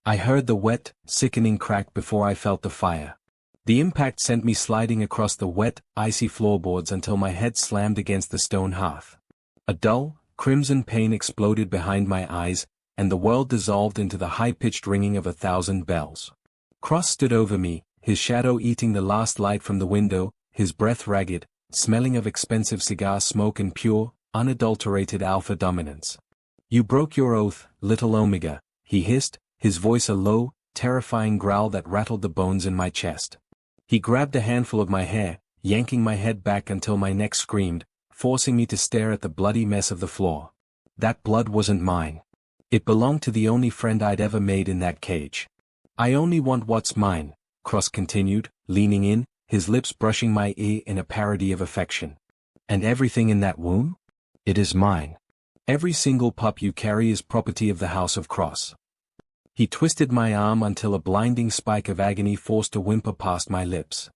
I heard the wet, sickening crack before I felt the fire. The impact sent me sliding across the wet, icy floorboards until my head slammed against the stone hearth. A dull, crimson pain exploded behind my eyes, and the world dissolved into the high-pitched ringing of 1,000 bells. Cross stood over me, his shadow eating the last light from the window, his breath ragged, smelling of expensive cigar smoke and pure, unadulterated alpha dominance. "You broke your oath, little Omega," he hissed, his voice a low, terrifying growl that rattled the bones in my chest. He grabbed a handful of my hair, yanking my head back until my neck screamed, forcing me to stare at the bloody mess of the floor. That blood wasn't mine. It belonged to the only friend I'd ever made in that cage. "I only want what's mine," Cross continued, leaning in, his lips brushing my ear in a parody of affection. "And everything in that womb? It is mine. Every single pup you carry is property of the House of Cross." He twisted my arm until a blinding spike of agony forced a whimper past my lips.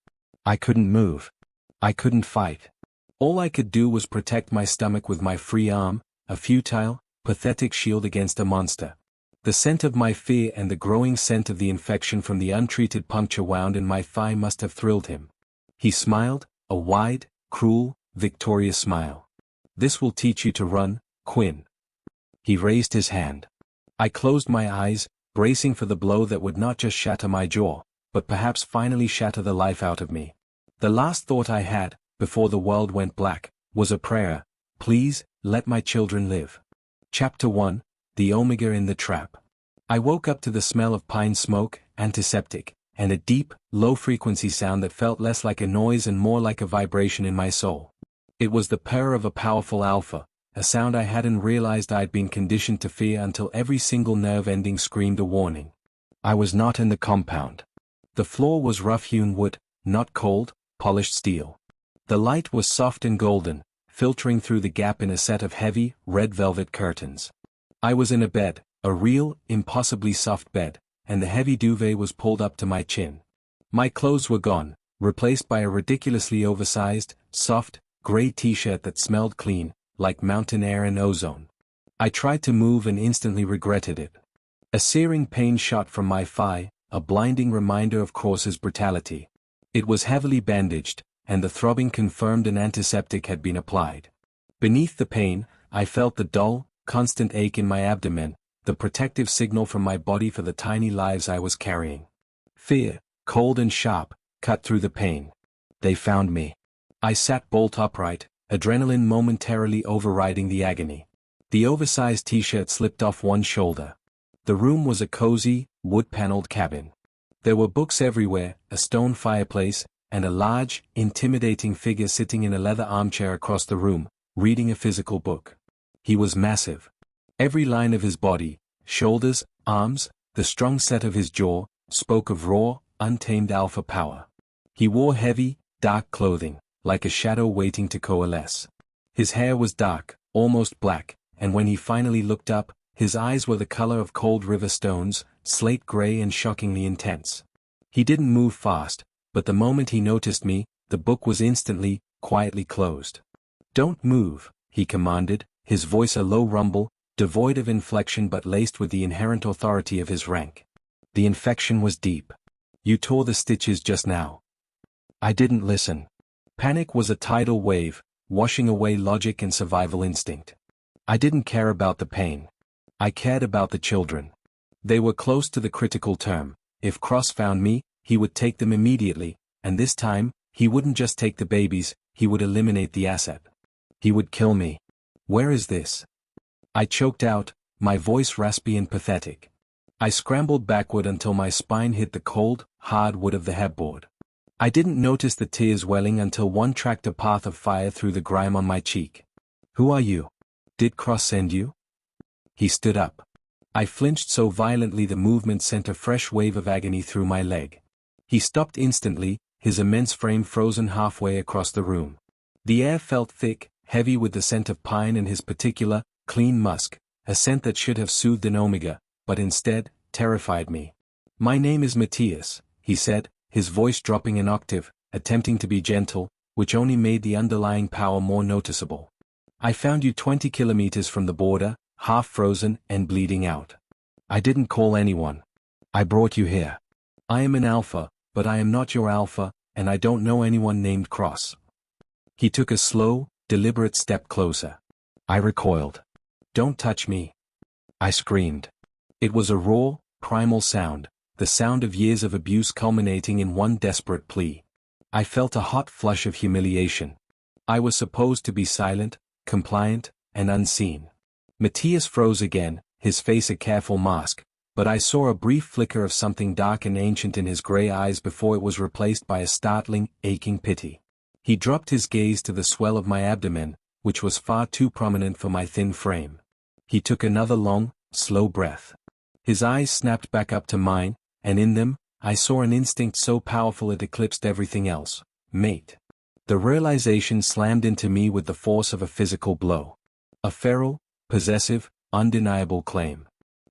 I couldn't move. I couldn't fight. All I could do was protect my stomach with my free arm, a futile, pathetic shield against a monster. The scent of my fear and the growing scent of the infection from the untreated puncture wound in my thigh must have thrilled him. He smiled, a wide, cruel, victorious smile. "This will teach you to run, Quinn." He raised his hand. I closed my eyes, bracing for the blow that would not just shatter my jaw, but perhaps finally shatter the life out of me. The last thought I had, before the world went black, was a prayer: "Please, let my children live." Chapter 1, The Omega in the Trap. I woke up to the smell of pine smoke, antiseptic, and a deep, low-frequency sound that felt less like a noise and more like a vibration in my soul. It was the purr of a powerful alpha, a sound I hadn't realized I'd been conditioned to fear until every single nerve ending screamed a warning. I was not in the compound. The floor was rough-hewn wood, not cold, polished steel. The light was soft and golden, filtering through the gap in a set of heavy, red velvet curtains. I was in a bed, a real, impossibly soft bed, and the heavy duvet was pulled up to my chin. My clothes were gone, replaced by a ridiculously oversized, soft, gray t-shirt that smelled clean, like mountain air and ozone. I tried to move and instantly regretted it. A searing pain shot from my thigh, a blinding reminder of Cross's brutality. It was heavily bandaged, and the throbbing confirmed an antiseptic had been applied. Beneath the pain, I felt the dull, constant ache in my abdomen, the protective signal from my body for the tiny lives I was carrying. Fear, cold and sharp, cut through the pain. They found me. I sat bolt upright, adrenaline momentarily overriding the agony. The oversized t-shirt slipped off one shoulder. The room was a cozy, wood-paneled cabin. There were books everywhere, a stone fireplace, and a large, intimidating figure sitting in a leather armchair across the room, reading a physical book. He was massive. Every line of his body, shoulders, arms, the strong set of his jaw, spoke of raw, untamed alpha power. He wore heavy, dark clothing, like a shadow waiting to coalesce. His hair was dark, almost black, and when he finally looked up, his eyes were the color of cold river stones, slate gray and shockingly intense. He didn't move fast, but the moment he noticed me, the book was instantly, quietly closed. "Don't move," he commanded, his voice a low rumble, devoid of inflection but laced with the inherent authority of his rank. "The infection was deep. You tore the stitches just now." I didn't listen. Panic was a tidal wave, washing away logic and survival instinct. I didn't care about the pain. I cared about the children. They were close to the critical term. If Cross found me, he would take them immediately, and this time, he wouldn't just take the babies, he would eliminate the asset. He would kill me. "Where is this?" I choked out, my voice raspy and pathetic. I scrambled backward until my spine hit the cold, hard wood of the headboard. I didn't notice the tears welling until one tracked a path of fire through the grime on my cheek. "Who are you? Did Cross send you?" He stood up. I flinched so violently the movement sent a fresh wave of agony through my leg. He stopped instantly, his immense frame frozen halfway across the room. The air felt thick, heavy with the scent of pine and his particular, clean musk, a scent that should have soothed an Omega, but instead, terrified me. "My name is Matias," he said, his voice dropping an octave, attempting to be gentle, which only made the underlying power more noticeable. "I found you 20 kilometers from the border, half frozen and bleeding out. I didn't call anyone. I brought you here. I am an Alpha, but I am not your Alpha, and I don't know anyone named Cross. He took a slow, deliberate step closer. I recoiled. Don't touch me. I screamed. It was a raw, primal sound, the sound of years of abuse culminating in one desperate plea. I felt a hot flush of humiliation. I was supposed to be silent, compliant, and unseen. Matias froze again, his face a careful mask, but I saw a brief flicker of something dark and ancient in his gray eyes before it was replaced by a startling, aching pity. He dropped his gaze to the swell of my abdomen, which was far too prominent for my thin frame. He took another long, slow breath. His eyes snapped back up to mine, and in them, I saw an instinct so powerful it eclipsed everything else: mate. The realization slammed into me with the force of a physical blow. A feral, possessive, undeniable claim.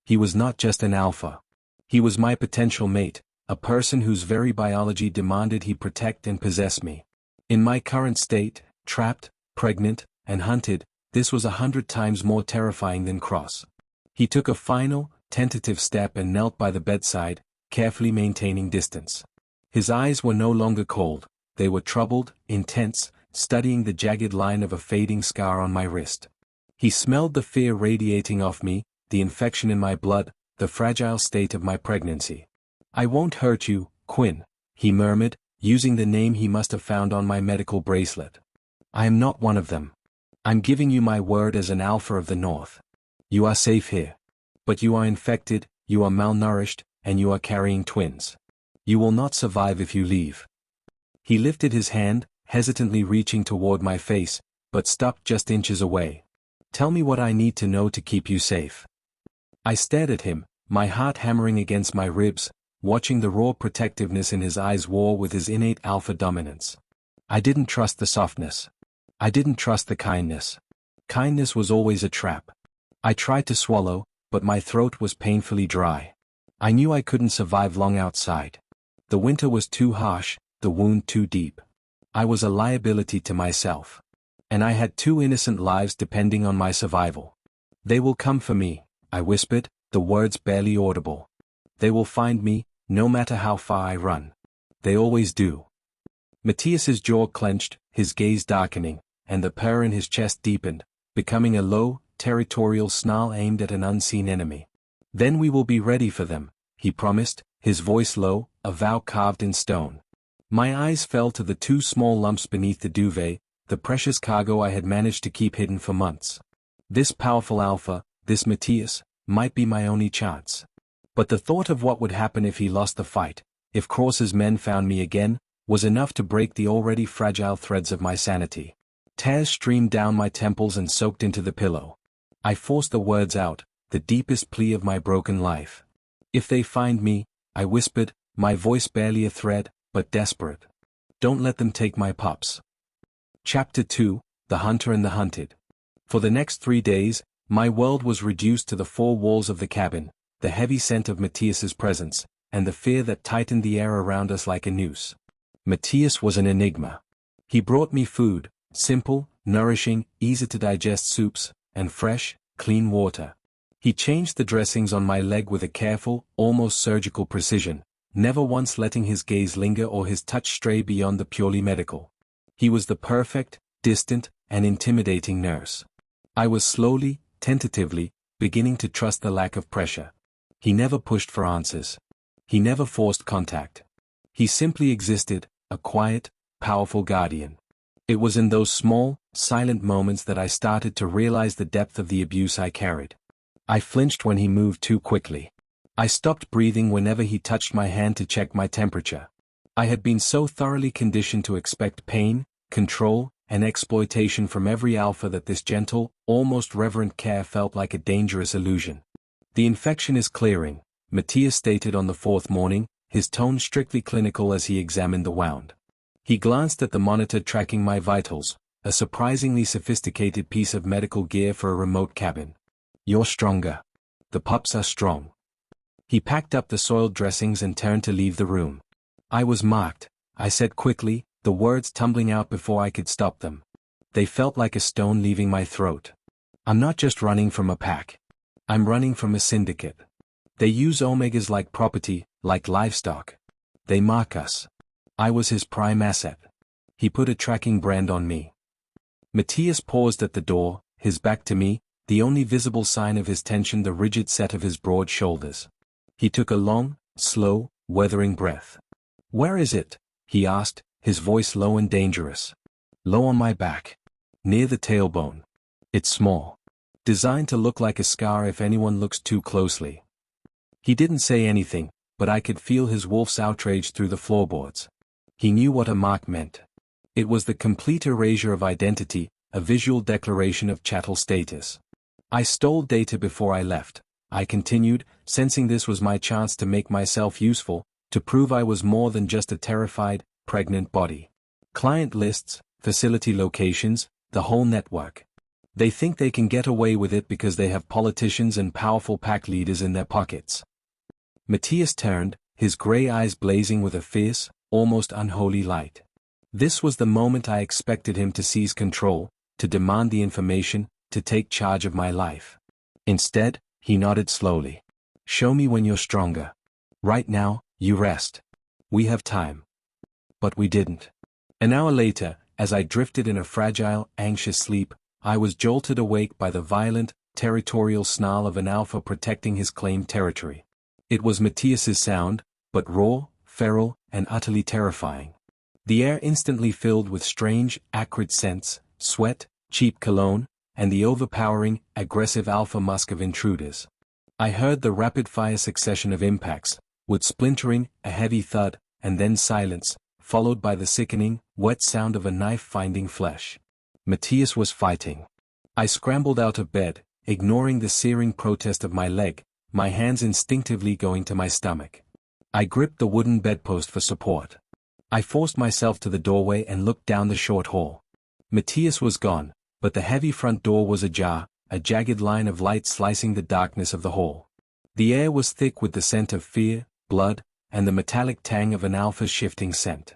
He was not just an Alpha. He was my potential mate, a person whose very biology demanded he protect and possess me. In my current state, trapped, pregnant, and hunted, this was 100 times more terrifying than Cross. He took a final, tentative step and knelt by the bedside, carefully maintaining distance. His eyes were no longer cold, they were troubled, intense, studying the jagged line of a fading scar on my wrist. He smelled the fear radiating off me, the infection in my blood, the fragile state of my pregnancy. I won't hurt you, Quinn, he murmured, using the name he must have found on my medical bracelet. I am not one of them. I'm giving you my word as an Alpha of the North. You are safe here. But you are infected, you are malnourished, and you are carrying twins. You will not survive if you leave. He lifted his hand, hesitantly reaching toward my face, but stopped just inches away. Tell me what I need to know to keep you safe. I stared at him, my heart hammering against my ribs, watching the raw protectiveness in his eyes war with his innate Alpha dominance. I didn't trust the softness. I didn't trust the kindness. Kindness was always a trap. I tried to swallow, but my throat was painfully dry. I knew I couldn't survive long outside. The winter was too harsh, the wound too deep. I was a liability to myself. And I had 2 innocent lives depending on my survival. They will come for me, I whispered, the words barely audible. They will find me, no matter how far I run. They always do. Matias's jaw clenched, his gaze darkening, and the purr in his chest deepened, becoming a low, territorial snarl aimed at an unseen enemy. Then we will be ready for them, he promised, his voice low, a vow carved in stone. My eyes fell to the 2 small lumps beneath the duvet, the precious cargo I had managed to keep hidden for months. This powerful Alpha, this Matias, might be my only chance. But the thought of what would happen if he lost the fight, if Cross's men found me again, was enough to break the already fragile threads of my sanity. Tears streamed down my temples and soaked into the pillow. I forced the words out, the deepest plea of my broken life. If they find me, I whispered, my voice barely a thread, but desperate. Don't let them take my pups. Chapter 2, The Hunter and the Hunted. For the next 3 days, my world was reduced to the 4 walls of the cabin, the heavy scent of Matias's presence, and the fear that tightened the air around us like a noose. Matias was an enigma. He brought me food, simple, nourishing, easy-to-digest soups, and fresh, clean water. He changed the dressings on my leg with a careful, almost surgical precision, never once letting his gaze linger or his touch stray beyond the purely medical. He was the perfect, distant, and intimidating nurse. I was slowly, tentatively, beginning to trust the lack of pressure. He never pushed for answers. He never forced contact. He simply existed, a quiet, powerful guardian. It was in those small, silent moments that I started to realize the depth of the abuse I carried. I flinched when he moved too quickly. I stopped breathing whenever he touched my hand to check my temperature. I had been so thoroughly conditioned to expect pain, control, and exploitation from every Alpha that this gentle, almost reverent care felt like a dangerous illusion. The infection is clearing, Matias stated on the 4th morning, his tone strictly clinical as he examined the wound. He glanced at the monitor tracking my vitals, a surprisingly sophisticated piece of medical gear for a remote cabin. You're stronger. The pups are strong. He packed up the soiled dressings and turned to leave the room. I was marked, I said quickly, the words tumbling out before I could stop them. They felt like a stone leaving my throat. I'm not just running from a pack. I'm running from a syndicate. They use Omegas like property, like livestock. They mark us. I was his prime asset. He put a tracking brand on me. Matias paused at the door, his back to me, the only visible sign of his tension the rigid set of his broad shoulders. He took a long, slow, weathering breath. "Where is it?" he asked, his voice low and dangerous. "Low on my back. Near the tailbone. It's small. Designed to look like a scar if anyone looks too closely." He didn't say anything, but I could feel his wolf's outrage through the floorboards. He knew what a mark meant. It was the complete erasure of identity, a visual declaration of chattel status. "I stole data before I left," I continued, sensing this was my chance to make myself useful, to prove I was more than just a terrified, pregnant body. "Client lists, facility locations, the whole network. They think they can get away with it because they have politicians and powerful pack leaders in their pockets." Matias turned, his gray eyes blazing with a fierce, almost unholy light. This was the moment I expected him to seize control, to demand the information, to take charge of my life. Instead, he nodded slowly. "Show me when you're stronger. Right now, you rest. We have time." But we didn't. An hour later, as I drifted in a fragile, anxious sleep, I was jolted awake by the violent, territorial snarl of an alpha protecting his claimed territory. It was Matias's sound, but raw, feral, and utterly terrifying. The air instantly filled with strange, acrid scents, sweat, cheap cologne, and the overpowering, aggressive alpha musk of intruders. I heard the rapid-fire succession of impacts, with splintering, a heavy thud, and then silence, followed by the sickening, wet sound of a knife finding flesh. Matias was fighting. I scrambled out of bed, ignoring the searing protest of my leg, my hands instinctively going to my stomach. I gripped the wooden bedpost for support. I forced myself to the doorway and looked down the short hall. Matias was gone, but the heavy front door was ajar, a jagged line of light slicing the darkness of the hall. The air was thick with the scent of fear, blood, and the metallic tang of an alpha's shifting scent.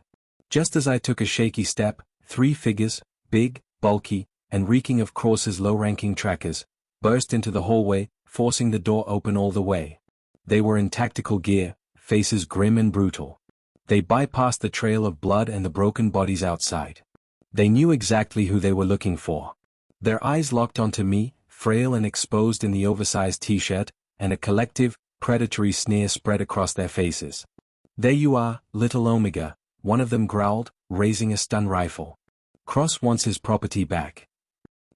Just as I took a shaky step, 3 figures, big, bulky, and reeking of Cross's low-ranking trackers, burst into the hallway, forcing the door open all the way. They were in tactical gear, faces grim and brutal. They bypassed the trail of blood and the broken bodies outside. They knew exactly who they were looking for. Their eyes locked onto me, frail and exposed in the oversized t-shirt, and a collective, predatory sneer spread across their faces. "There you are, little Omega," one of them growled, raising a stun rifle. "Cross wants his property back."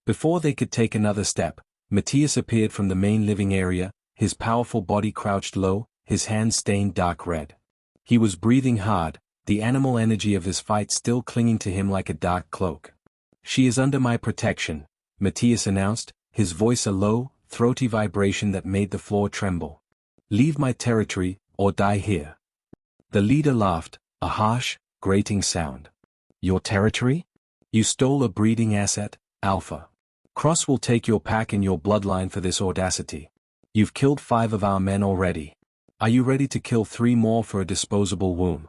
Before they could take another step, Matias appeared from the main living area, his powerful body crouched low, his hands stained dark red. He was breathing hard, the animal energy of his fight still clinging to him like a dark cloak. "She is under my protection," Matias announced, his voice a low, throaty vibration that made the floor tremble. "Leave my territory, or die here." The leader laughed, a harsh, grating sound. "Your territory? You stole a breeding asset, Alpha. Cross will take your pack and your bloodline for this audacity. You've killed 5 of our men already. Are you ready to kill 3 more for a disposable wound?"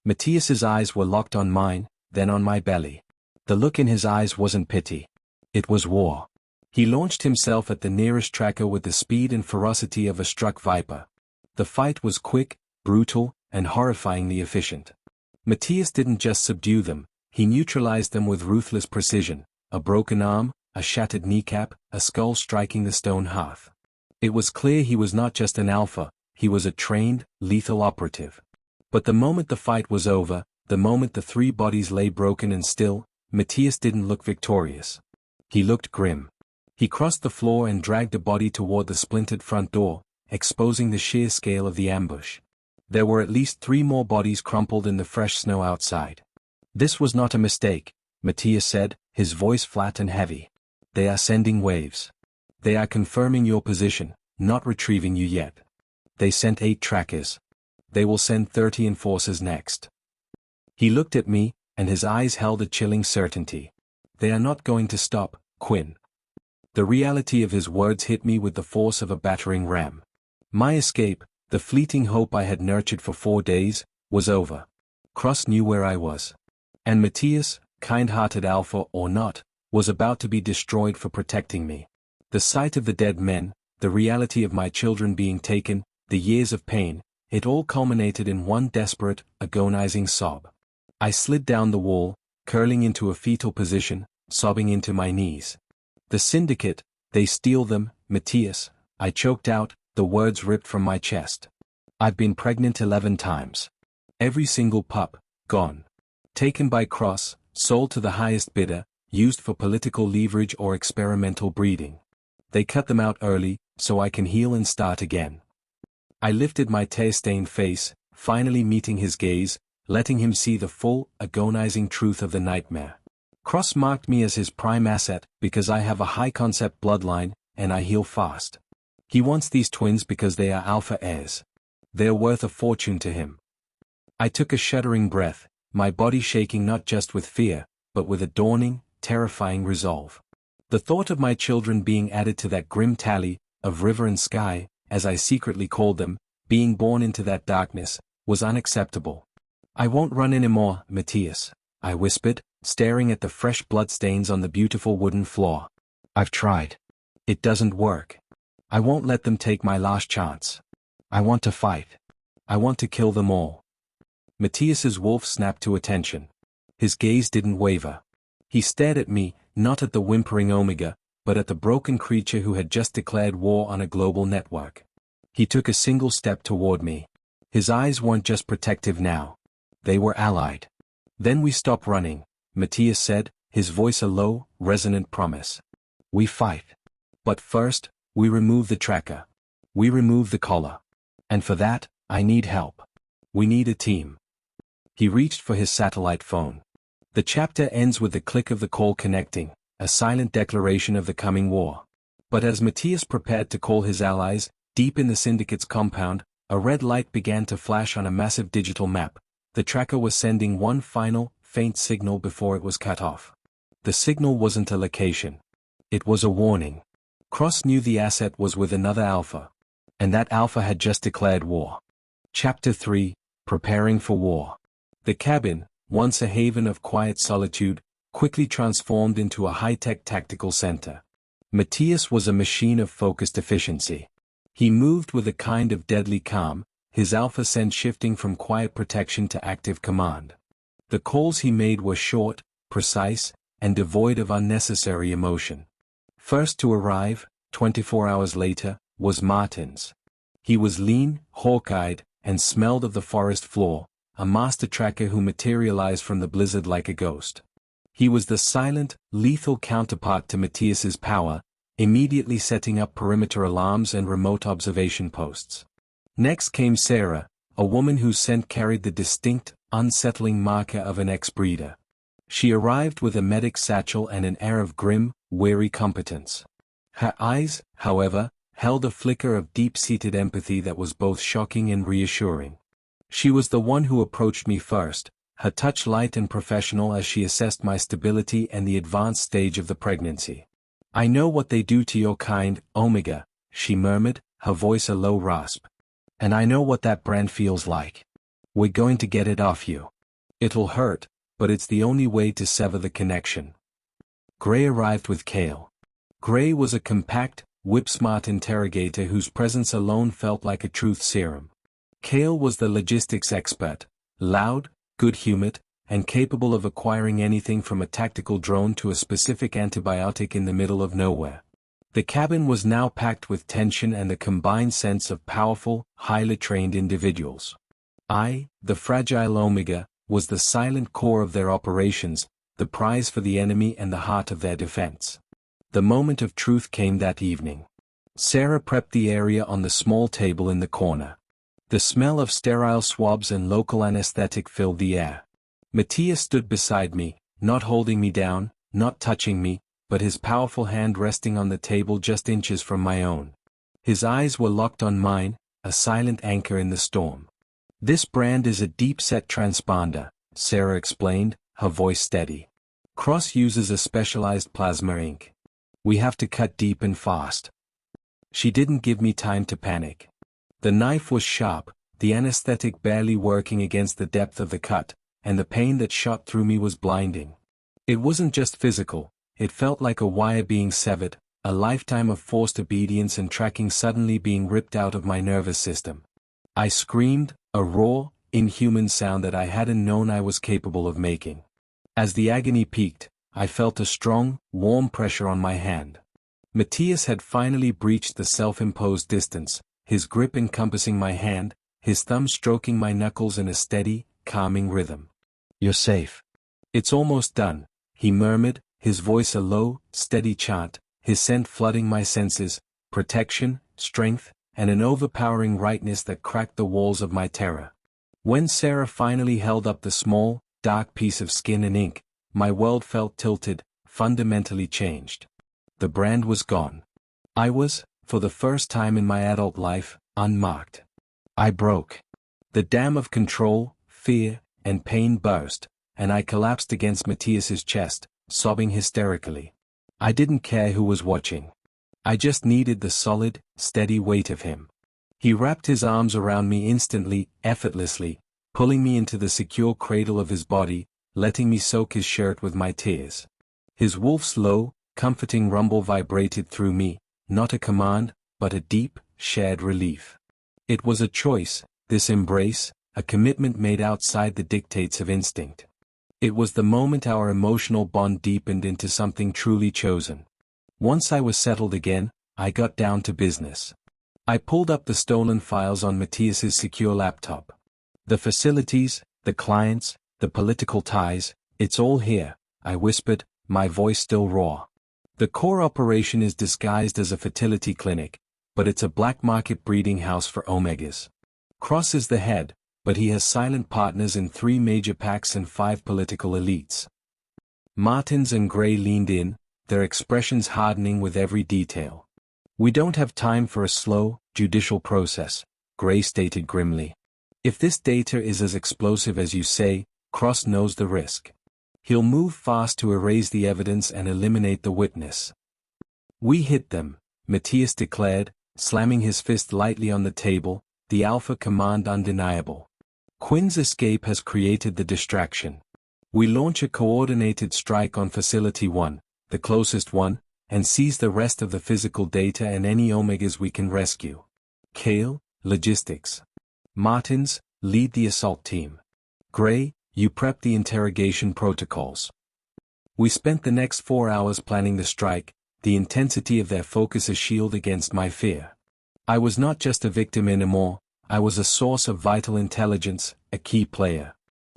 Matias's eyes were locked on mine, then on my belly. The look in his eyes wasn't pity. It was war. He launched himself at the nearest tracker with the speed and ferocity of a struck viper. The fight was quick, brutal, and horrifyingly efficient. Matias didn't just subdue them, he neutralized them with ruthless precision, a broken arm, a shattered kneecap, a skull striking the stone hearth. It was clear he was not just an alpha, he was a trained, lethal operative. But the moment the fight was over, the moment the 3 bodies lay broken and still, Matias didn't look victorious. He looked grim. He crossed the floor and dragged a body toward the splintered front door, exposing the sheer scale of the ambush. There were at least 3 more bodies crumpled in the fresh snow outside. "This was not a mistake," Matias said, his voice flat and heavy. "They are sending waves. They are confirming your position, not retrieving you yet. They sent 8 trackers. They will send 30 enforcers next." He looked at me, and his eyes held a chilling certainty. "They are not going to stop, Quinn." The reality of his words hit me with the force of a battering ram. My escape, the fleeting hope I had nurtured for 4 days, was over. Cross knew where I was. And Matias, kind-hearted alpha or not, was about to be destroyed for protecting me. The sight of the dead men, the reality of my children being taken, the years of pain, it all culminated in one desperate, agonizing sob. I slid down the wall, curling into a fetal position, sobbing into my knees. The Syndicate, they steal them, Matias, I choked out, the words ripped from my chest. I've been pregnant 11 times. Every single pup, gone. Taken by cross, sold to the highest bidder, used for political leverage or experimental breeding. They cut them out early, so I can heal and start again. I lifted my tear-stained face, finally meeting his gaze, letting him see the full, agonizing truth of the nightmare. Cross marked me as his prime asset because I have a high-concept bloodline, and I heal fast. He wants these twins because they are Alpha heirs. They're worth a fortune to him. I took a shuddering breath, my body shaking not just with fear, but with a dawning, terrifying resolve. The thought of my children being added to that grim tally, of river and sky, as I secretly called them, being born into that darkness, was unacceptable. I won't run anymore, Matias, I whispered, staring at the fresh bloodstains on the beautiful wooden floor. I've tried. It doesn't work. I won't let them take my last chance. I want to fight. I want to kill them all. Matias's wolf snapped to attention. His gaze didn't waver. He stared at me, not at the whimpering Omega, but at the broken creature who had just declared war on a global network. He took a single step toward me. His eyes weren't just protective now. They were allied. Then we stop running, Matias said, his voice a low, resonant promise. We fight. But first, we remove the tracker. We remove the collar. And for that, I need help. We need a team. He reached for his satellite phone. The chapter ends with the click of the call connecting, a silent declaration of the coming war. But as Matias prepared to call his allies, deep in the Syndicate's compound, a red light began to flash on a massive digital map. The tracker was sending one final, faint signal before it was cut off. The signal wasn't a location. It was a warning. Cross knew the asset was with another Alpha. And that Alpha had just declared war. Chapter 3, Preparing for War. The cabin, once a haven of quiet solitude, quickly transformed into a high-tech tactical center. Matias was a machine of focused efficiency. He moved with a kind of deadly calm, his Alpha sense shifting from quiet protection to active command. The calls he made were short, precise, and devoid of unnecessary emotion. First to arrive, 24 hours later, was Martins. He was lean, hawk-eyed, and smelled of the forest floor, a master tracker who materialized from the blizzard like a ghost. He was the silent, lethal counterpart to Matias's power, immediately setting up perimeter alarms and remote observation posts. Next came Sarah, a woman whose scent carried the distinct, unsettling marker of an ex-breeder. She arrived with a medic satchel and an air of grim, weary competence. Her eyes, however, held a flicker of deep-seated empathy that was both shocking and reassuring. She was the one who approached me first, her touch light and professional as she assessed my stability and the advanced stage of the pregnancy. I know what they do to your kind, Omega, she murmured, her voice a low rasp. And I know what that brand feels like. We're going to get it off you. It'll hurt, but it's the only way to sever the connection. Gray arrived with Kale. Gray was a compact, whip-smart interrogator whose presence alone felt like a truth serum. Kale was the logistics expert, loud, good-humored, and capable of acquiring anything from a tactical drone to a specific antibiotic in the middle of nowhere. The cabin was now packed with tension and the combined sense of powerful, highly trained individuals. I, the fragile Omega, was the silent core of their operations, the prize for the enemy and the heart of their defense. The moment of truth came that evening. Sarah prepped the area on the small table in the corner. The smell of sterile swabs and local anesthetic filled the air. Matias stood beside me, not holding me down, not touching me, but his powerful hand resting on the table just inches from my own. His eyes were locked on mine, a silent anchor in the storm. This brand is a deep-set transponder, Sarah explained, her voice steady. Cross uses a specialized plasma ink. We have to cut deep and fast. She didn't give me time to panic. The knife was sharp, the anesthetic barely working against the depth of the cut, and the pain that shot through me was blinding. It wasn't just physical, it felt like a wire being severed, a lifetime of forced obedience and tracking suddenly being ripped out of my nervous system. I screamed, a raw, inhuman sound that I hadn't known I was capable of making. As the agony peaked, I felt a strong, warm pressure on my hand. Matias had finally breached the self-imposed distance, his grip encompassing my hand, his thumb stroking my knuckles in a steady, calming rhythm. "You're safe. It's almost done," he murmured, his voice a low, steady chant, his scent flooding my senses, protection, strength, and an overpowering rightness that cracked the walls of my terror. When Sarah finally held up the small, dark piece of skin and ink, my world felt tilted, fundamentally changed. The brand was gone. I was, for the first time in my adult life, unmarked. I broke. The dam of control, fear, and pain burst, and I collapsed against Matias's chest, sobbing hysterically. I didn't care who was watching. I just needed the solid, steady weight of him. He wrapped his arms around me instantly, effortlessly, pulling me into the secure cradle of his body, letting me soak his shirt with my tears. His wolf's low, comforting rumble vibrated through me, not a command, but a deep, shared relief. It was a choice, this embrace, a commitment made outside the dictates of instinct. It was the moment our emotional bond deepened into something truly chosen. Once I was settled again, I got down to business. I pulled up the stolen files on Matias's secure laptop. "The facilities, the clients, the political ties, it's all here," I whispered, my voice still raw. "The core operation is disguised as a fertility clinic, but it's a black market breeding house for Omegas. Cross is the head, but he has silent partners in 3 major PACs and 5 political elites." Martins and Gray leaned in, their expressions hardening with every detail. "We don't have time for a slow, judicial process," Gray stated grimly. "If this data is as explosive as you say, Cross knows the risk. He'll move fast to erase the evidence and eliminate the witness." "We hit them," Matias declared, slamming his fist lightly on the table, "the Alpha command undeniable. Quinn's escape has created the distraction. We launch a coordinated strike on Facility 1, the closest one, and seize the rest of the physical data and any Omegas we can rescue. Kale, logistics. Martins, lead the assault team. Gray, you prep the interrogation protocols." We spent the next 4 hours planning the strike, the intensity of their focus a shield against my fear. I was not just a victim anymore, I was a source of vital intelligence, a key player.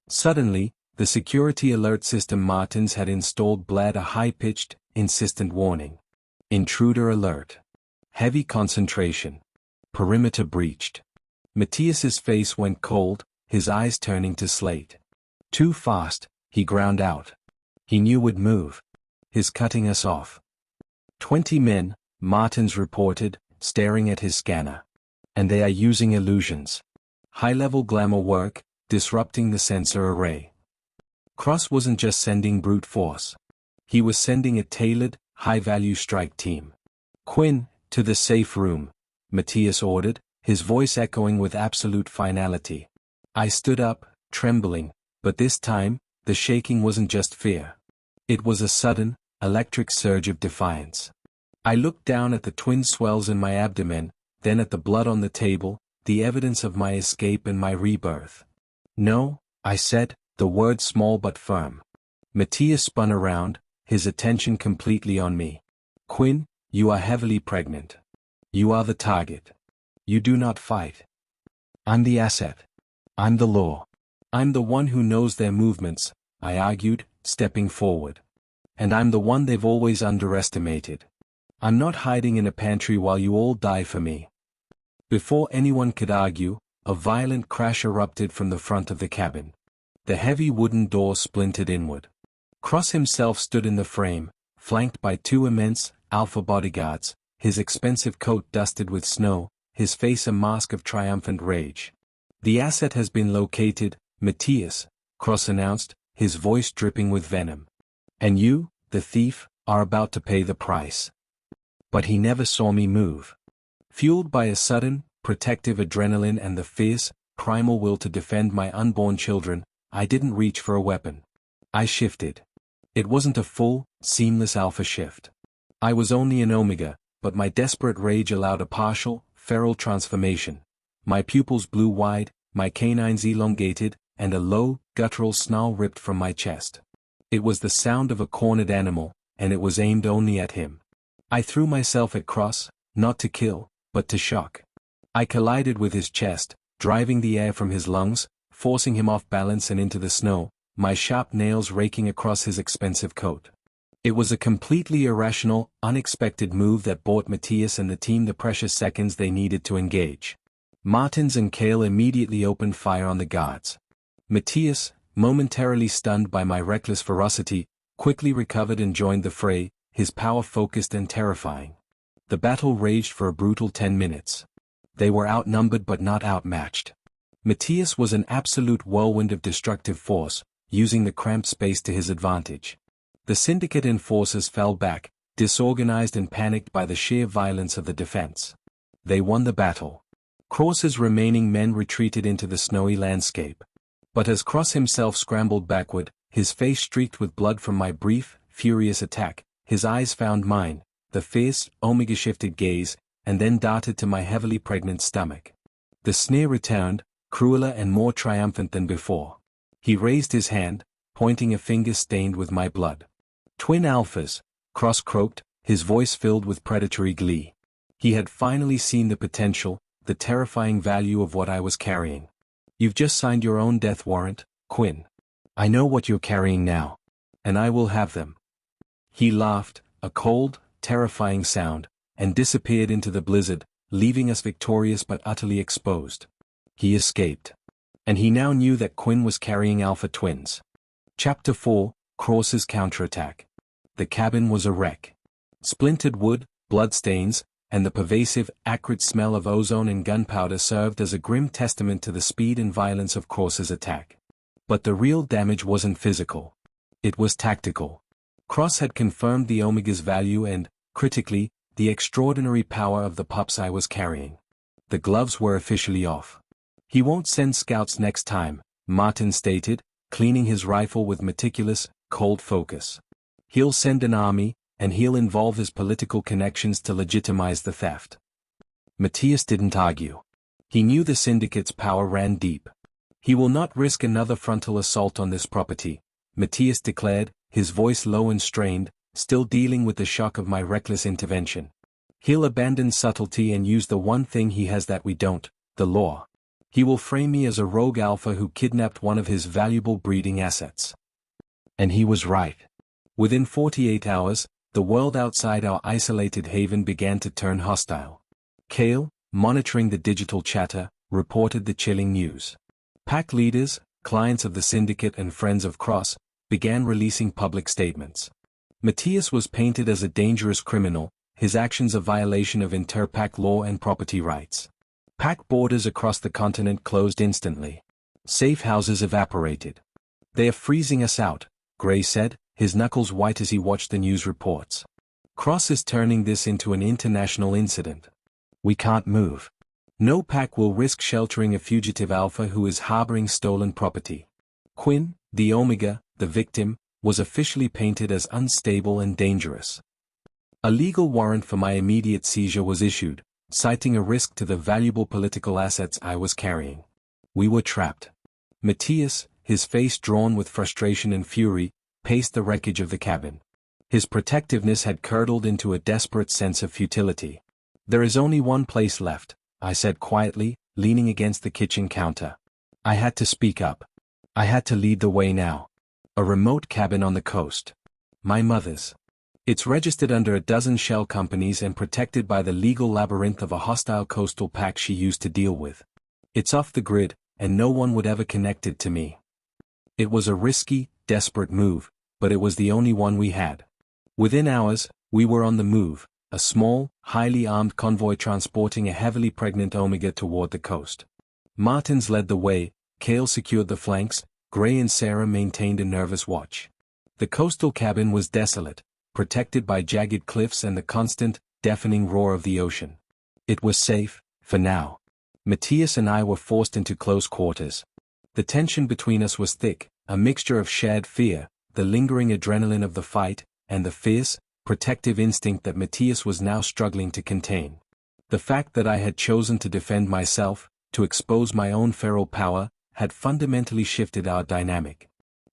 Suddenly, the security alert system Martins had installed blared a high-pitched, insistent warning. "Intruder alert. Heavy concentration. Perimeter breached." Matias's face went cold, his eyes turning to slate. "Too fast," he ground out. "He knew we'd move. He's cutting us off." 20 men, Martins reported, staring at his scanner. "And they are using illusions. High-level glamour work, disrupting the sensor array." Cross wasn't just sending brute force. He was sending a tailored, high-value strike team. "Quinn, to the safe room," Matias ordered, his voice echoing with absolute finality. I stood up, trembling, but this time, the shaking wasn't just fear. It was a sudden, electric surge of defiance. I looked down at the twin swells in my abdomen, then at the blood on the table, the evidence of my escape and my rebirth. "No," I said, the word small but firm. Matias spun around, his attention completely on me. "Quinn, you are heavily pregnant. You are the target. You do not fight. I'm the asset. I'm the law. I'm the one who knows their movements," I argued, stepping forward. "And I'm the one they've always underestimated. I'm not hiding in a pantry while you all die for me." Before anyone could argue, a violent crash erupted from the front of the cabin. The heavy wooden door splintered inward. Cross himself stood in the frame, flanked by 2 immense, Alpha bodyguards, his expensive coat dusted with snow, his face a mask of triumphant rage. "The asset has been located, Matias," Cross announced, his voice dripping with venom. "And you, the thief, are about to pay the price." But he never saw me move. Fueled by a sudden, protective adrenaline and the fierce, primal will to defend my unborn children, I didn't reach for a weapon. I shifted. It wasn't a full, seamless Alpha shift. I was only an Omega, but my desperate rage allowed a partial, feral transformation. My pupils blew wide, my canines elongated, and a low, guttural snarl ripped from my chest. It was the sound of a cornered animal, and it was aimed only at him. I threw myself at Cross, not to kill, but to shock. I collided with his chest, driving the air from his lungs, forcing him off balance and into the snow, my sharp nails raking across his expensive coat. It was a completely irrational, unexpected move that bought Matias and the team the precious seconds they needed to engage. Martins and Kale immediately opened fire on the guards. Matias, momentarily stunned by my reckless ferocity, quickly recovered and joined the fray, his power focused and terrifying. The battle raged for a brutal 10 minutes. They were outnumbered but not outmatched. Matias was an absolute whirlwind of destructive force, using the cramped space to his advantage. The Syndicate enforcers fell back, disorganized and panicked by the sheer violence of the defense. They won the battle. Cross's remaining men retreated into the snowy landscape. But as Cross himself scrambled backward, his face streaked with blood from my brief, furious attack, his eyes found mine, the fierce, Omega-shifted gaze, and then darted to my heavily pregnant stomach. The sneer returned, crueler and more triumphant than before. He raised his hand, pointing a finger stained with my blood. Twin alphas, Cross croaked, his voice filled with predatory glee. He had finally seen the potential, the terrifying value of what I was carrying. You've just signed your own death warrant, Quinn. I know what you're carrying now. And I will have them. He laughed, a cold, terrifying sound, and disappeared into the blizzard, leaving us victorious but utterly exposed. He escaped. And he now knew that Quinn was carrying Alpha twins. Chapter 4, Cross's counterattack. The cabin was a wreck. Splintered wood, bloodstains, and the pervasive, acrid smell of ozone and gunpowder served as a grim testament to the speed and violence of Cross's attack. But the real damage wasn't physical. It was tactical. Cross had confirmed the Omega's value and, critically, the extraordinary power of the pups I was carrying. The gloves were officially off. He won't send scouts next time, Martin stated, cleaning his rifle with meticulous, cold focus. He'll send an army, and he'll involve his political connections to legitimize the theft. Matias didn't argue. He knew the Syndicate's power ran deep. He will not risk another frontal assault on this property, Matias declared, his voice low and strained, still dealing with the shock of my reckless intervention. He'll abandon subtlety and use the one thing he has that we don't, the law. He will frame me as a rogue alpha who kidnapped one of his valuable breeding assets. And he was right. Within 48 hours, the world outside our isolated haven began to turn hostile. Kale, monitoring the digital chatter, reported the chilling news. Pack leaders, clients of the Syndicate and friends of Cross, began releasing public statements. Matias was painted as a dangerous criminal, his actions a violation of inter-pack law and property rights. Pack borders across the continent closed instantly. Safe houses evaporated. They are freezing us out, Gray said, his knuckles white as he watched the news reports. Cross is turning this into an international incident. We can't move. No pack will risk sheltering a fugitive alpha who is harboring stolen property. Quinn, the Omega, the victim, was officially painted as unstable and dangerous. A legal warrant for my immediate seizure was issued, citing a risk to the valuable political assets I was carrying. We were trapped. Matias, his face drawn with frustration and fury, paced the wreckage of the cabin. His protectiveness had curdled into a desperate sense of futility. There is only one place left, I said quietly, leaning against the kitchen counter. I had to speak up. I had to lead the way now. A remote cabin on the coast. My mother's. It's registered under a dozen shell companies and protected by the legal labyrinth of a hostile coastal pack she used to deal with. It's off the grid, and no one would ever connect it to me. It was a risky, desperate move, but it was the only one we had. Within hours, we were on the move, a small, highly armed convoy transporting a heavily pregnant Omega toward the coast. Martins led the way, Kale secured the flanks, Gray and Sarah maintained a nervous watch. The coastal cabin was desolate, protected by jagged cliffs and the constant, deafening roar of the ocean. It was safe, for now. Matias and I were forced into close quarters. The tension between us was thick, a mixture of shared fear, the lingering adrenaline of the fight, and the fierce, protective instinct that Matias was now struggling to contain. The fact that I had chosen to defend myself, to expose my own feral power, had fundamentally shifted our dynamic.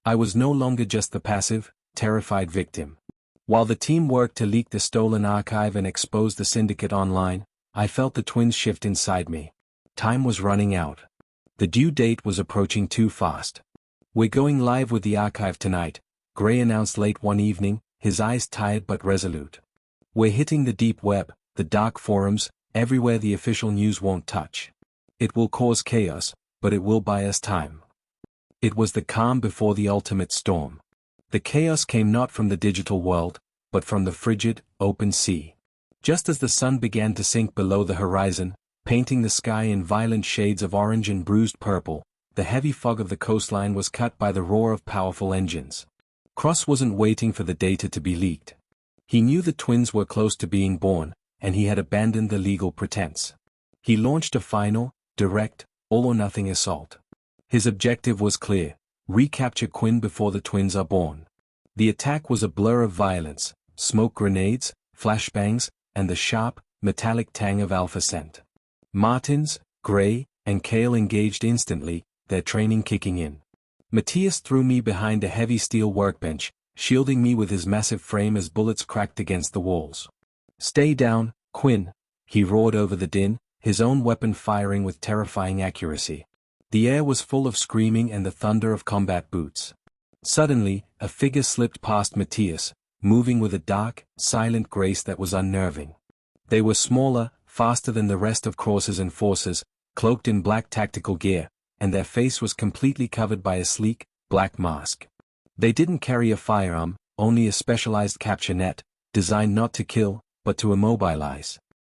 I was no longer just the passive, terrified victim. While the team worked to leak the stolen archive and expose the Syndicate online, I felt the twins shift inside me. Time was running out. The due date was approaching too fast. "We're going live with the archive tonight," Gray announced late one evening, his eyes tired but resolute. "We're hitting the deep web, the dark forums, everywhere the official news won't touch. It will cause chaos, but it will buy us time." It was the calm before the ultimate storm. The chaos came not from the digital world, but from the frigid, open sea. Just as the sun began to sink below the horizon, painting the sky in violent shades of orange and bruised purple, the heavy fog of the coastline was cut by the roar of powerful engines. Cross wasn't waiting for the data to be leaked. He knew the twins were close to being born, and he had abandoned the legal pretense. He launched a final, direct, all-or-nothing assault. His objective was clear: recapture Quinn before the twins are born. The attack was a blur of violence, smoke grenades, flashbangs, and the sharp, metallic tang of Alpha scent. Martins, Gray, and Kale engaged instantly, their training kicking in. Matias threw me behind a heavy steel workbench, shielding me with his massive frame as bullets cracked against the walls. "Stay down, Quinn," he roared over the din, his own weapon firing with terrifying accuracy. The air was full of screaming and the thunder of combat boots. Suddenly, a figure slipped past Matias, moving with a dark, silent grace that was unnerving. They were smaller, faster than the rest of Cross's enforcers, cloaked in black tactical gear, and their face was completely covered by a sleek, black mask. They didn't carry a firearm, only a specialized capture net, designed not to kill, but to immobilize.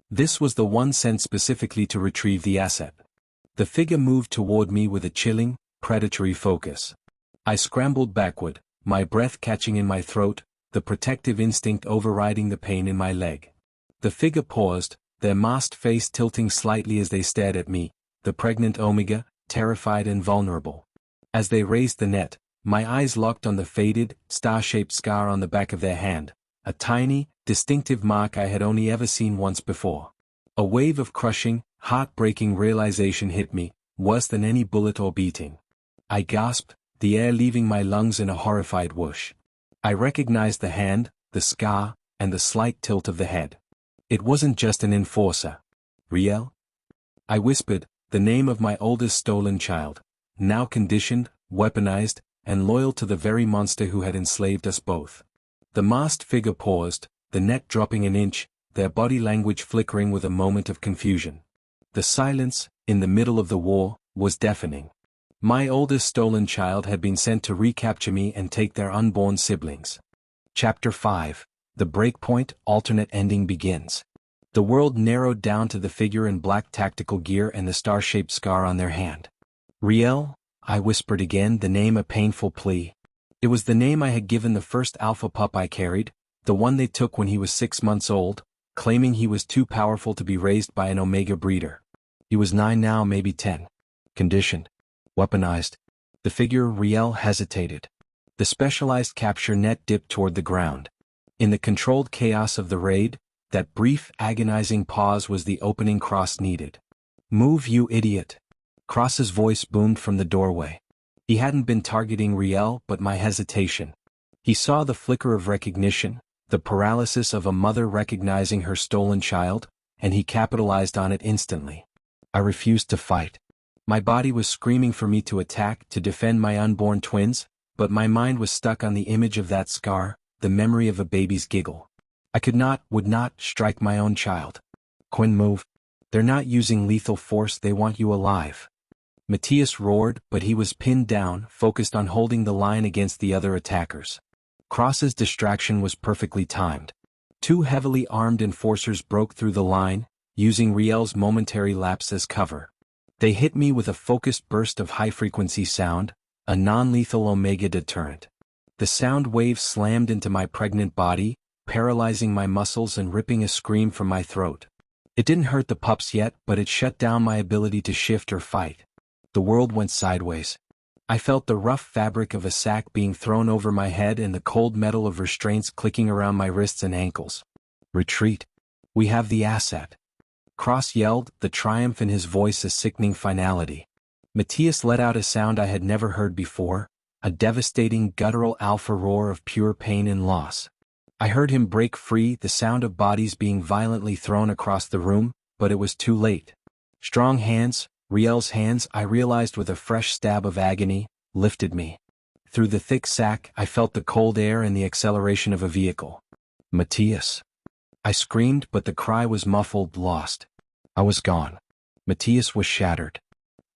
This was the one sent specifically to retrieve the asset. The figure moved toward me with a chilling, predatory focus. I scrambled backward, my breath catching in my throat, the protective instinct overriding the pain in my leg. The figure paused, their masked face tilting slightly as they stared at me, the pregnant Omega, terrified and vulnerable. As they raised the net, my eyes locked on the faded, star-shaped scar on the back of their hand, a tiny, distinctive mark I had only ever seen once before. A wave of crushing, heart-breaking realization hit me, worse than any bullet or beating. I gasped, the air leaving my lungs in a horrified whoosh. I recognized the hand, the scar, and the slight tilt of the head. It wasn't just an enforcer. Riel? I whispered, the name of my oldest stolen child, now conditioned, weaponized, and loyal to the very monster who had enslaved us both. The masked figure paused, the net dropping an inch, their body language flickering with a moment of confusion. The silence, in the middle of the war, was deafening. My oldest stolen child had been sent to recapture me and take their unborn siblings. Chapter 5. The Breakpoint alternate ending begins. The world narrowed down to the figure in black tactical gear and the star-shaped scar on their hand. Riel, I whispered again, the name a painful plea. It was the name I had given the first alpha pup I carried, the one they took when he was 6 months old, claiming he was too powerful to be raised by an Omega breeder. He was 9 now, maybe 10. Conditioned. Weaponized. The figure Riel hesitated. The specialized capture net dipped toward the ground. In the controlled chaos of the raid, that brief, agonizing pause was the opening Cross needed. "Move, you idiot." Cross's voice boomed from the doorway. He hadn't been targeting Riel but my hesitation. He saw the flicker of recognition, the paralysis of a mother recognizing her stolen child, and he capitalized on it instantly. I refused to fight. My body was screaming for me to attack, to defend my unborn twins, but my mind was stuck on the image of that scar, the memory of a baby's giggle. I would not strike my own child. Quinn, move. They're not using lethal force, they want you alive. Matias roared, but he was pinned down, focused on holding the line against the other attackers. Cross's distraction was perfectly timed. 2 heavily armed enforcers broke through the line, using Riel's momentary lapse as cover. They hit me with a focused burst of high-frequency sound, a non-lethal Omega deterrent. The sound wave slammed into my pregnant body, paralyzing my muscles and ripping a scream from my throat. It didn't hurt the pups yet, but it shut down my ability to shift or fight. The world went sideways. I felt the rough fabric of a sack being thrown over my head and the cold metal of restraints clicking around my wrists and ankles. Retreat. We have the asset. Cross yelled, the triumph in his voice a sickening finality. Matias let out a sound I had never heard before, a devastating guttural alpha roar of pure pain and loss. I heard him break free, the sound of bodies being violently thrown across the room, but it was too late. Strong hands, Riel's hands, I realized with a fresh stab of agony, lifted me. Through the thick sack, I felt the cold air and the acceleration of a vehicle. Matias. I screamed, but the cry was muffled, lost. I was gone. Matias was shattered.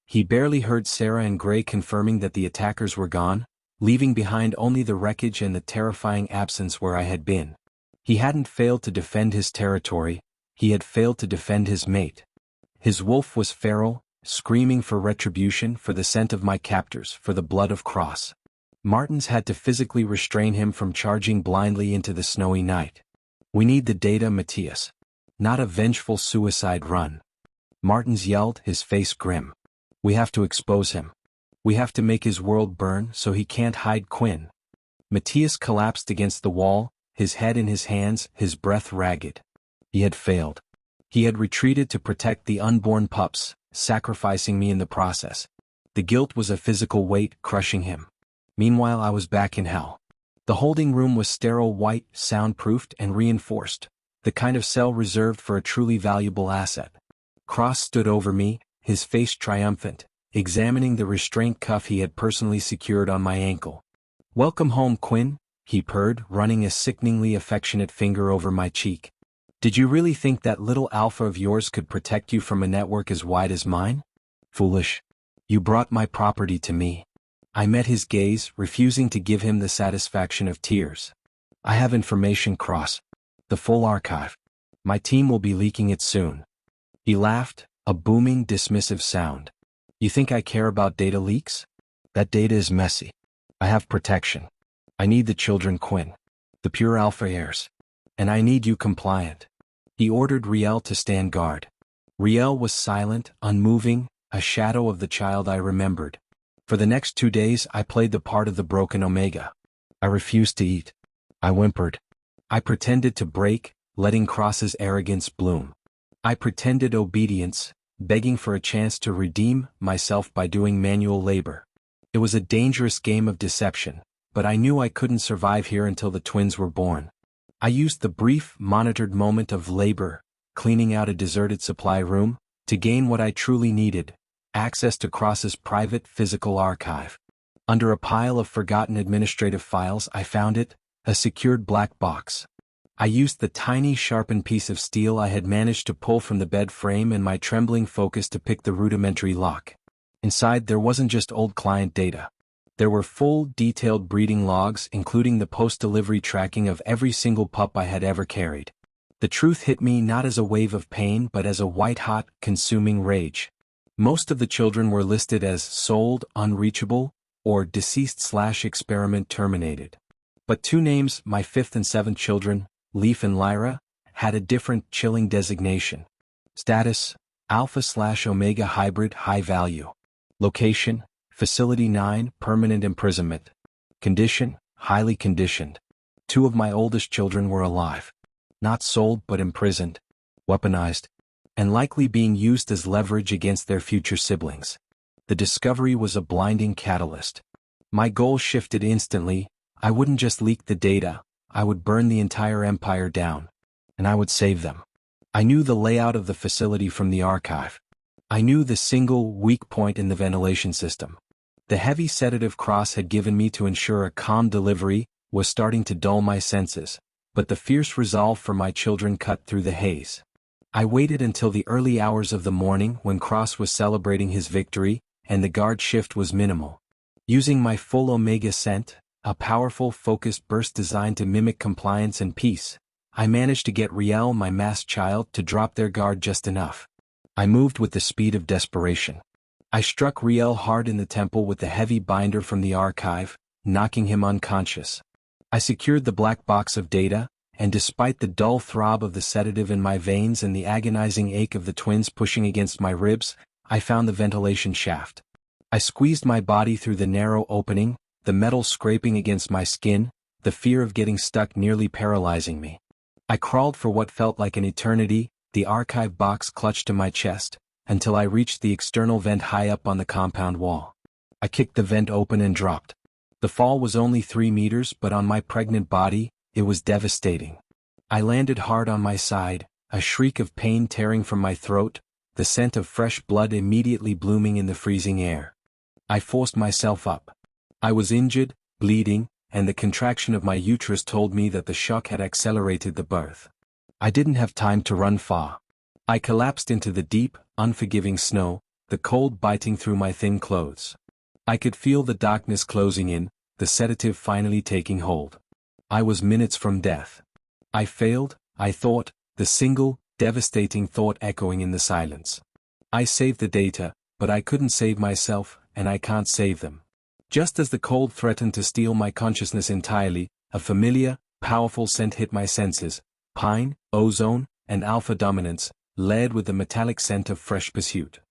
He barely heard Sarah and Gray confirming that the attackers were gone, leaving behind only the wreckage and the terrifying absence where I had been. He hadn't failed to defend his territory, he had failed to defend his mate. His wolf was feral, screaming for retribution, for the scent of my captors, for the blood of Cross. Martins had to physically restrain him from charging blindly into the snowy night. We need the data, Matias. Not a vengeful suicide run. Martins yelled, his face grim. We have to expose him. We have to make his world burn so he can't hide Quinn. Matias collapsed against the wall, his head in his hands, his breath ragged. He had failed. He had retreated to protect the unborn pups, sacrificing me in the process. The guilt was a physical weight, crushing him. Meanwhile, I was back in hell. The holding room was sterile, white, soundproofed, and reinforced, the kind of cell reserved for a truly valuable asset. Cross stood over me, his face triumphant, examining the restraint cuff he had personally secured on my ankle. Welcome home, Quinn, he purred, running a sickeningly affectionate finger over my cheek. Did you really think that little alpha of yours could protect you from a network as wide as mine? Foolish. You brought my property to me. I met his gaze, refusing to give him the satisfaction of tears. I have information, Cross. The full archive. My team will be leaking it soon. He laughed, a booming, dismissive sound. You think I care about data leaks? That data is messy. I have protection. I need the children, Quinn. The pure alpha heirs. And I need you compliant. He ordered Riel to stand guard. Riel was silent, unmoving, a shadow of the child I remembered. For the next 2 days I played the part of the broken Omega. I refused to eat. I whimpered. I pretended to break, letting Cross's arrogance bloom. I pretended obedience, begging for a chance to redeem myself by doing manual labor. It was a dangerous game of deception, but I knew I couldn't survive here until the twins were born. I used the brief, monitored moment of labor, cleaning out a deserted supply room, to gain what I truly needed, access to Cross's private physical archive. Under a pile of forgotten administrative files I found it, a secured black box. I used the tiny sharpened piece of steel I had managed to pull from the bed frame and my trembling focus to pick the rudimentary lock. Inside there wasn't just old client data. There were full, detailed breeding logs, including the post-delivery tracking of every single pup I had ever carried. The truth hit me not as a wave of pain but as a white-hot, consuming rage. Most of the children were listed as sold, unreachable, or deceased/experiment terminated. But 2 names, my 5th and 7th children, Leaf and Lyra, had a different, chilling designation. Status: Alpha/Omega hybrid, high value. Location: Facility 9, permanent imprisonment. Condition: highly conditioned. 2 of my oldest children were alive. Not sold but imprisoned, weaponized, and likely being used as leverage against their future siblings. The discovery was a blinding catalyst. My goal shifted instantly. I wouldn't just leak the data, I would burn the entire empire down. And I would save them. I knew the layout of the facility from the archive. I knew the single weak point in the ventilation system. The heavy sedative Cross had given me to ensure a calm delivery was starting to dull my senses, but the fierce resolve for my children cut through the haze. I waited until the early hours of the morning when Cross was celebrating his victory, and the guard shift was minimal. Using my full Omega scent, a powerful, focused burst designed to mimic compliance and peace, I managed to get Riel, my masked child, to drop their guard just enough. I moved with the speed of desperation. I struck Riel hard in the temple with the heavy binder from the archive, knocking him unconscious. I secured the black box of data, and despite the dull throb of the sedative in my veins and the agonizing ache of the twins pushing against my ribs, I found the ventilation shaft. I squeezed my body through the narrow opening, the metal scraping against my skin, the fear of getting stuck nearly paralyzing me. I crawled for what felt like an eternity, the archive box clutched to my chest, until I reached the external vent high up on the compound wall. I kicked the vent open and dropped. The fall was only 3 meters, but on my pregnant body, it was devastating. I landed hard on my side, a shriek of pain tearing from my throat, the scent of fresh blood immediately blooming in the freezing air. I forced myself up. I was injured, bleeding, and the contraction of my uterus told me that the shock had accelerated the birth. I didn't have time to run far. I collapsed into the deep, unforgiving snow, the cold biting through my thin clothes. I could feel the darkness closing in, the sedative finally taking hold. I was minutes from death. I failed, I thought, the single, devastating thought echoing in the silence. I saved the data, but I couldn't save myself, and I can't save them. Just as the cold threatened to steal my consciousness entirely, a familiar, powerful scent hit my senses: pine, ozone, and alpha dominance, layered with the metallic scent of fresh pursuit.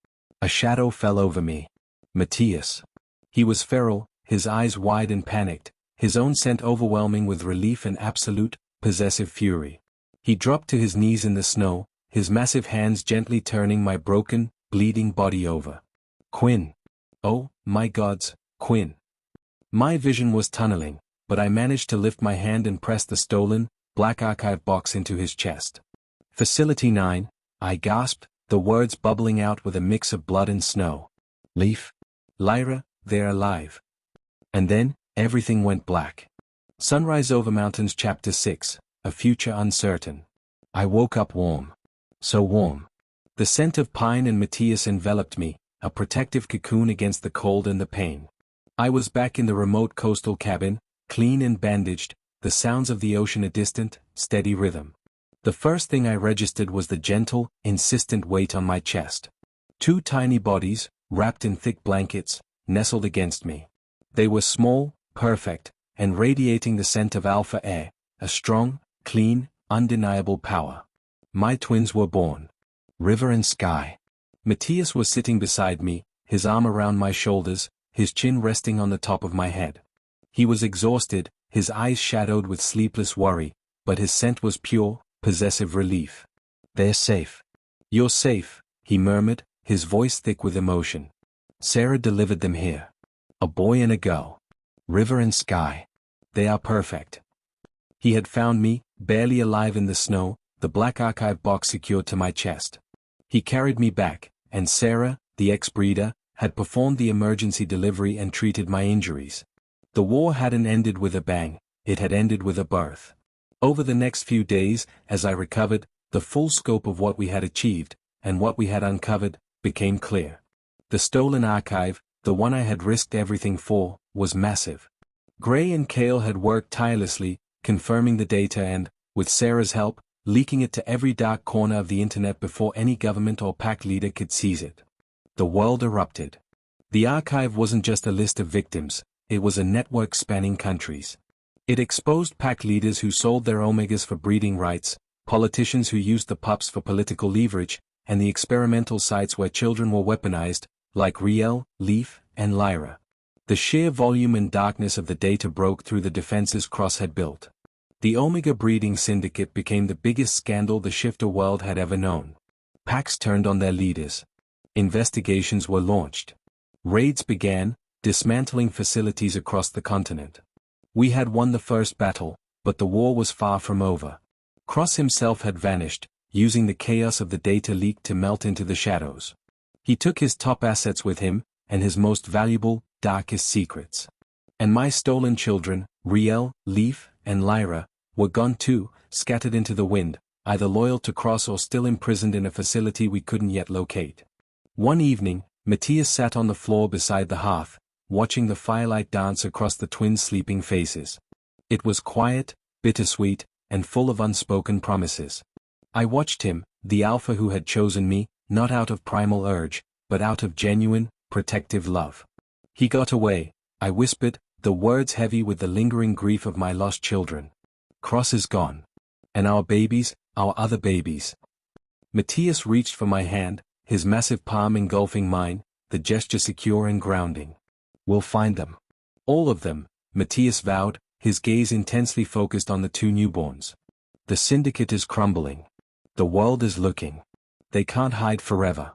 A shadow fell over me. Matias. He was feral, his eyes wide and panicked, his own scent overwhelming with relief and absolute, possessive fury. He dropped to his knees in the snow, his massive hands gently turning my broken, bleeding body over. Quinn. Oh, my gods, Quinn. My vision was tunneling, but I managed to lift my hand and press the stolen, black archive box into his chest. Facility 9, I gasped, the words bubbling out with a mix of blood and snow. Leaf. Lyra, they're alive. And then, everything went black. Sunrise Over Mountains Chapter 6, A Future Uncertain. I woke up warm. So warm. The scent of pine and Matias enveloped me, a protective cocoon against the cold and the pain. I was back in the remote coastal cabin, clean and bandaged, the sounds of the ocean a distant, steady rhythm. The first thing I registered was the gentle, insistent weight on my chest. 2 tiny bodies, wrapped in thick blankets, nestled against me. They were small, perfect, and radiating the scent of alpha air, a strong, clean, undeniable power. My twins were born. River and sky. Matias was sitting beside me, his arm around my shoulders, his chin resting on the top of my head. He was exhausted, his eyes shadowed with sleepless worry, but his scent was pure, possessive relief. They're safe. You're safe, he murmured, his voice thick with emotion. Sarah delivered them here. A boy and a girl. River and sky. They are perfect. He had found me, barely alive in the snow, the black archive box secured to my chest. He carried me back, and Sarah, the ex-breeder, had performed the emergency delivery and treated my injuries. The war hadn't ended with a bang, it had ended with a birth. Over the next few days, as I recovered, the full scope of what we had achieved, and what we had uncovered, became clear. The stolen archive, the one I had risked everything for, was massive. Gray and Kale had worked tirelessly, confirming the data and, with Sarah's help, leaking it to every dark corner of the internet before any government or pack leader could seize it. The world erupted. The archive wasn't just a list of victims, it was a network spanning countries. It exposed pack leaders who sold their omegas for breeding rights, politicians who used the pups for political leverage, and the experimental sites where children were weaponized, like Riel, Leaf, and Lyra. The sheer volume and darkness of the data broke through the defenses Cross had built. The Omega breeding syndicate became the biggest scandal the shifter world had ever known. Packs turned on their leaders. Investigations were launched. Raids began, dismantling facilities across the continent. We had won the first battle, but the war was far from over. Cross himself had vanished, using the chaos of the data leak to melt into the shadows. He took his top assets with him, and his most valuable, darkest secrets. And my stolen children, Riel, Leaf, and Lyra, were gone too, scattered into the wind, either loyal to Cross or still imprisoned in a facility we couldn't yet locate. One evening, Matias sat on the floor beside the hearth, watching the firelight dance across the twins' sleeping faces. It was quiet, bittersweet, and full of unspoken promises. I watched him, the alpha who had chosen me, not out of primal urge, but out of genuine, protective love. He got away, I whispered, the words heavy with the lingering grief of my lost children. Cross is gone. And our babies, our other babies. Matias reached for my hand, his massive palm engulfing mine, the gesture secure and grounding. We'll find them. All of them, Matias vowed, his gaze intensely focused on the two newborns. The Syndicate is crumbling. The world is looking. They can't hide forever.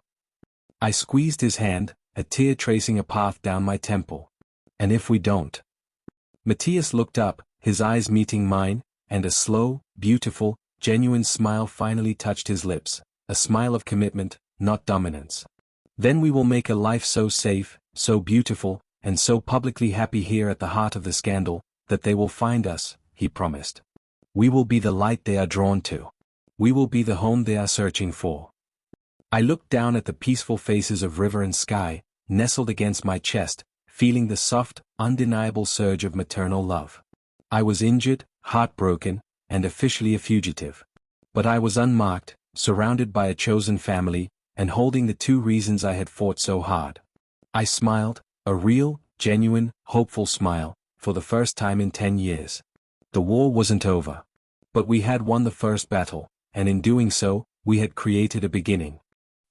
I squeezed his hand, a tear tracing a path down my temple. And if we don't? Matias looked up, his eyes meeting mine, and a slow, beautiful, genuine smile finally touched his lips, a smile of commitment, not dominance. Then we will make a life so safe, so beautiful, and so publicly happy here at the heart of the scandal, that they will find us, he promised. We will be the light they are drawn to. We will be the home they are searching for. I looked down at the peaceful faces of river and sky, nestled against my chest, feeling the soft, undeniable surge of maternal love. I was injured, heartbroken, and officially a fugitive. But I was unmarked, surrounded by a chosen family, and holding the two reasons I had fought so hard. I smiled, a real, genuine, hopeful smile, for the first time in 10 years. The war wasn't over. But we had won the first battle, and in doing so, we had created a beginning.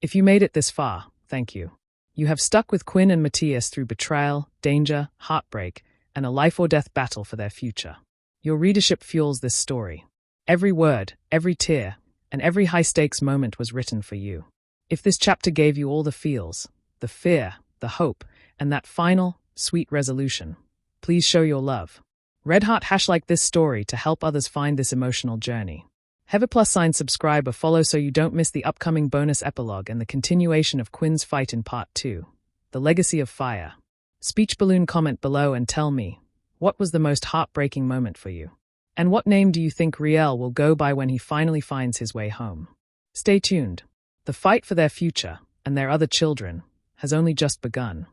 If you made it this far, thank you. You have stuck with Quinn and Matias through betrayal, danger, heartbreak, and a life-or-death battle for their future. Your readership fuels this story. Every word, every tear, and every high-stakes moment was written for you. If this chapter gave you all the feels, the fear, the hope, and that final, sweet resolution, please show your love. Red Heart # this story to help others find this emotional journey. Have a +sign subscribe or follow so you don't miss the upcoming bonus epilogue and the continuation of Quinn's fight in Part 2, The Legacy of Fire. Speech balloon comment below and tell me, what was the most heartbreaking moment for you? And what name do you think Riel will go by when he finally finds his way home? Stay tuned. The fight for their future, and their other children, has only just begun.